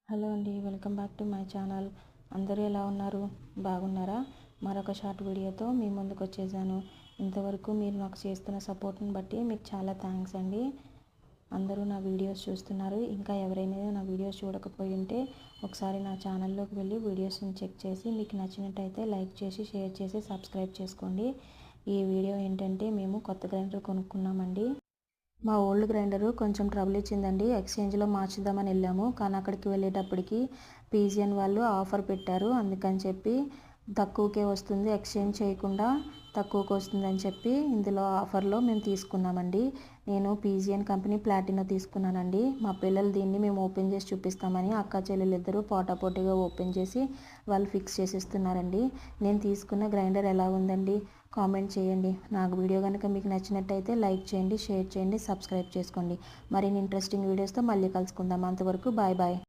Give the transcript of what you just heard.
Hello అండి, welcome back to my channel. అందరూ ఎలా ఉన్నారు? బాగున్నారా? మరొక షార్ట్ వీడియోతో మీ ముందుకు వచ్చేసాను. ఇంతవరకు మీరు నాకు చేస్తున్న సపోర్ట్ని బట్టి మీకు చాలా థ్యాంక్స్ అండి. అందరూ నా వీడియోస్ చూస్తున్నారు. ఇంకా ఎవరైనా నా వీడియోస్ చూడకపోయి ఉంటే ఒకసారి నా ఛానల్లోకి వెళ్ళి వీడియోస్ని చెక్ చేసి మీకు నచ్చినట్టయితే లైక్ చేసి, షేర్ చేసి, సబ్స్క్రైబ్ చేసుకోండి. ఈ వీడియో ఏంటంటే మేము కొత్త గ్రైండర్ కొనుక్కున్నామండి. మా ఓల్డ్ గ్రైండరు కొంచెం ట్రబుల్ ఇచ్చిందండి. ఎక్స్చేంజ్లో మార్చుదామని వెళ్ళాము, కానీ అక్కడికి వెళ్ళేటప్పటికి పీజియన్ వాళ్ళు ఆఫర్ పెట్టారు. అందుకని చెప్పి తక్కువకే వస్తుంది, ఎక్స్చేంజ్ చేయకుండా తక్కువకి వస్తుందని చెప్పి ఇందులో ఆఫర్లో మేము తీసుకున్నామండి. నేను పీజియన్ కంపెనీ ప్లాటినా తీసుకున్నానండి. మా పిల్లలు దీన్ని మేము ఓపెన్ చేసి చూపిస్తామని అక్క చెల్లెలు ఇద్దరు పోటాపోటీగా ఓపెన్ చేసి వాళ్ళు ఫిక్స్ చేసిస్తున్నారండి. నేను తీసుకున్న గ్రైండర్ ఎలా ఉందండి కామెంట్ చేయండి. నాకు వీడియో కనుక మీకు నచ్చినట్టయితే లైక్ చేయండి, షేర్ చేయండి, సబ్స్క్రైబ్ చేసుకోండి. మరిన్ని ఇంట్రెస్టింగ్ వీడియోస్తో మళ్ళీ కలుసుకుందాం. అంతవరకు బాయ్ బాయ్.